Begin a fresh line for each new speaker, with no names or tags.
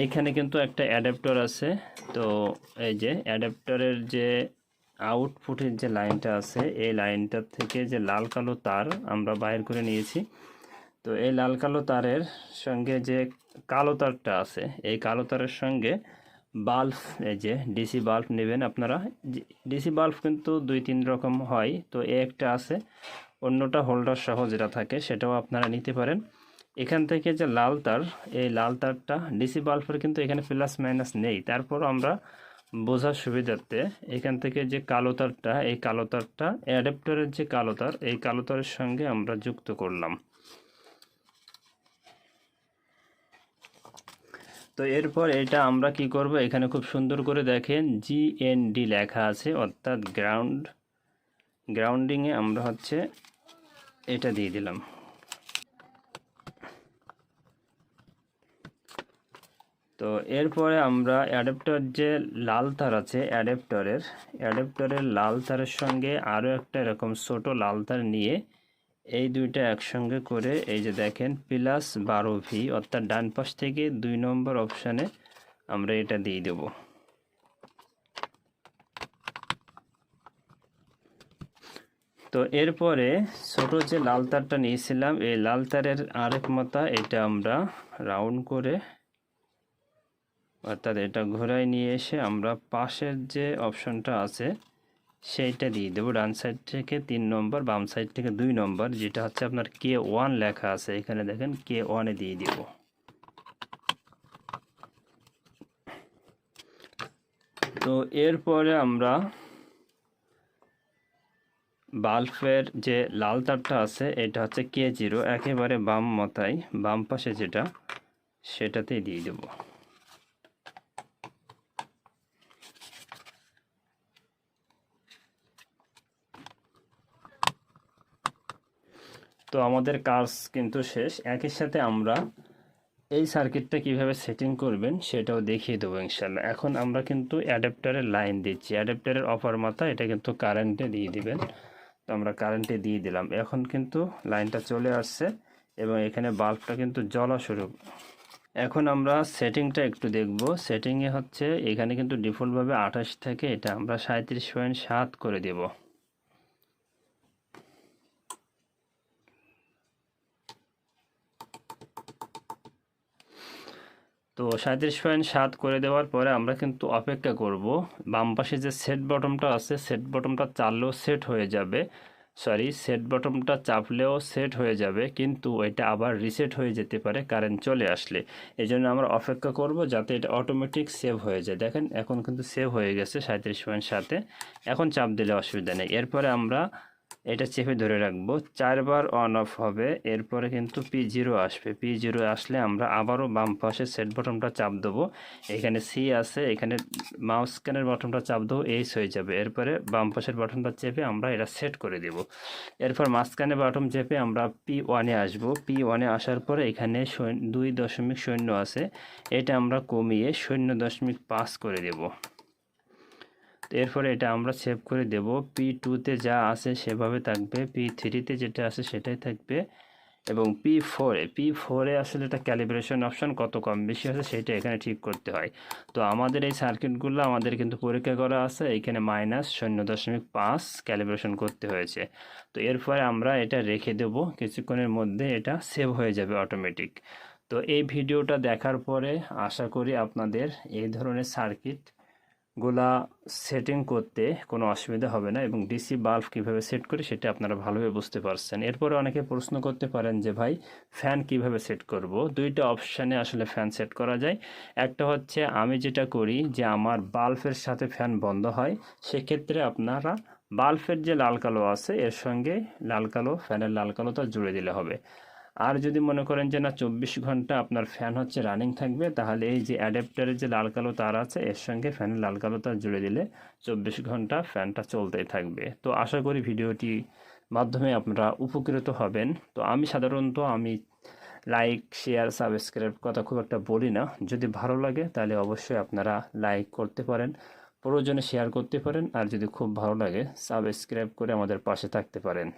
এইখানে কিন্তু একটা অ্যাডাপ্টার আছে। তো এই যে অ্যাডাপ্টারের যে আউটপুটের যে লাইনটা আছে, এই লাইনটার থেকে যে লাল কালো তার আমরা বাইর করে নিয়েছি। তো এই লাল কালো তারের সঙ্গে যে কালো তারটা আছে, এই কালো তারের সঙ্গে বাল্ব, এই যে ডিসি বাল্ব নেবেন আপনারা। ডিসি বাল্ব কিন্তু 2-3 রকম হয়, তো এই একটা আছে, অন্যটা হোল্ডার সহ যেটা থাকে সেটাও আপনারা নিতে পারেন। এখান থেকে যে লাল তার, এই লাল তারটা ডিসি বাল্বের কিন্তু এখানে প্লাস মাইনাস নেই, তারপর আমরা বোঝার সুবিধার্থে এখান থেকে যে কালো তারটা, এই কালো তারটা অ্যাডাপ্টারের যে কালো তার, এই কালো তারের সঙ্গে আমরা যুক্ত করলাম। তো এরপর এটা আমরা কি করব, এখানে খুব সুন্দর করে দেখেন জিএনডি লেখা আছে, অর্থাৎ গ্রাউন্ডিংয়ে আমরা হচ্ছে এটা দিয়ে দিলাম। তো এরপরে আমরা অ্যাডাপ্টার যে লাল তার আছে, অ্যাডাপ্টারের লাল তারের সঙ্গে আরও একটা এরকম ছোট লাল তার নিয়ে এই দুইটা একসঙ্গে করে এই যে দেখেন +12V, অর্থাৎ ডান পাশ থেকে 2 নম্বর অপশানে আমরা এটা দিয়ে দেব। তো এরপরে ছোট যে লাল তারটা নিয়েছিলাম, এই লাল তারের আরেক মাথা এটা আমরা রাউন্ড করে, অর্থাৎ এটা ঘোরায় নিয়ে এসে আমরা পাশের যে অপশনটা আছে সেইটা দিয়ে দেবো। ডান সাইড থেকে 3 নম্বর, বাম সাইড থেকে 2 নম্বর, যেটা হচ্ছে আপনার K1 লেখা আছে, এখানে দেখেন K1 এ দিয়ে দিব। তো এরপরে আমরা বাল্বের যে লাল তারটা আছে এটা হচ্ছে K0, একেবারে বাম মাথায় বাম পাশে যেটা, সেটাতেই দিয়ে দেব। তো আমাদের কাজ কিন্তু শেষ। একই সাথে আমরা এই সার্কিটটা কিভাবে সেটিং করবেন সেটাও দেখিয়ে দেবো ইনশাল্লাহ। এখন আমরা কিন্তু অ্যাডাপ্টারের লাইন দিচ্ছি, অ্যাডাপ্টারের অপার মাথা এটা কিন্তু কারেন্টে দিয়ে দিবেন। তো আমরা কারেন্টে দিয়ে দিলাম, এখন কিন্তু লাইনটা চলে আসছে এবং এখানে বাল্বটা কিন্তু জ্বলা শুরু। এখন আমরা সেটিংটা একটু দেখব। সেটিংয়ে হচ্ছে এখানে কিন্তু ডিফল্টভাবে 28 থেকে এটা আমরা 37.7 করে দেব। তো 37.7 করে দেওয়ার পরে আমরা কিন্তু অপেক্ষা করব। বাম পাশে যে সেট বটমটা আছে, সেট বটমটা চাপলেও সেট হয়ে যাবে, সেট বটমটা চাপলেও সেট হয়ে যাবে, কিন্তু এটা আবার রিসেট হয়ে যেতে পারে কারেন্ট চলে আসলে। এই জন্য আমরা অপেক্ষা করব যাতে এটা অটোমেটিক সেভ হয়ে যায়। দেখেন এখন কিন্তু সেভ হয়ে গেছে 37.7-এ, এখন চাপ দিলে অসুবিধা নেই। এরপরে আমরা এটা চেপে ধরে রাখবো, 4 বার অন অফ হবে, এরপরে কিন্তু P0 আসবে। P0 আসলে আমরা আবারও বাম পাশে সেট বটনটা চাপ দেবো, এখানে C আছে, এখানে মাউস স্ক্যানের বটনটা চাপ দেবো, H হয়ে যাবে। এরপরে বাম পাশের বটনটা চেপে আমরা এটা সেট করে দেব। এরপর মাঝখানে বাটন চেপে আমরা P1-এ আসবো। P1-এ আসার পরে এখানে 2.0 আছে, এটা আমরা কমিয়ে 0.5 করে দেব। এরপরে এটা আমরা সেভ করে দেব। P2-তে যা আছে সেভাবে থাকবে, P3-তে যেটা আছে সেটাই থাকবে, এবং P4-এ আসলে এটা ক্যালিব্রেশন অপশন কত কম বেশি আছে সেটা এখানে ঠিক করতে হয়। তো আমাদের এই সার্কিটগুলো আমাদের কিন্তু পরীক্ষা করা আছে, এখানে -0.5 ক্যালিব্রেশন করতে হয়েছে। তো এরপরে আমরা এটা রেখে দেব, কিছুক্ষণের মধ্যে এটা সেভ হয়ে যাবে অটোমেটিক। তো এই ভিডিওটা দেখার পরে আশা করি আপনাদের এই ধরনের সার্কিট গুলা সেটিং করতে কোনো অসুবিধা হবে না, এবং ডিসি বাল্ব কিভাবে সেট করি সেটা আপনারা ভালোভাবে বুঝতে পারছেন। এরপরে অনেকে প্রশ্ন করতে পারেন যে ভাই ফ্যান কিভাবে সেট করব। দুইটা অপশানে আসলে ফ্যান সেট করা যায়। একটা হচ্ছে আমি যেটা করি যে আমার বাল্বের সাথে ফ্যান বন্ধ হয়, সেক্ষেত্রে আপনারা বাল্বের যে লাল কালো আছে এর সঙ্গে লাল কালো, ফ্যানের লাল কালোটা জুড়ে দিলে হবে। আর যদি মনে করেন যে না 24 ঘন্টা আপনার ফ্যান হচ্ছে রানিং থাকবে, তাহলে এই যে অ্যাডাপ্টারের যে লাল কালো তার আছে এর সঙ্গে ফ্যানের লাল কালো তার জুড়ে দিলে 24 ঘন্টা ফ্যানটা চলতেই থাকবে। তো আশা করি ভিডিওটি মাধ্যমে আপনারা উপকৃত হবেন। তো আমি সাধারণত লাইক, শেয়ার, সাবস্ক্রাইব কথা খুব একটা বলি না। যদি ভালো লাগে তাহলে অবশ্যই আপনারা লাইক করতে পারেন, প্রয়োজনে শেয়ার করতে পারেন, আর যদি খুব ভালো লাগে সাবস্ক্রাইব করে আমাদের পাশে থাকতে পারেন।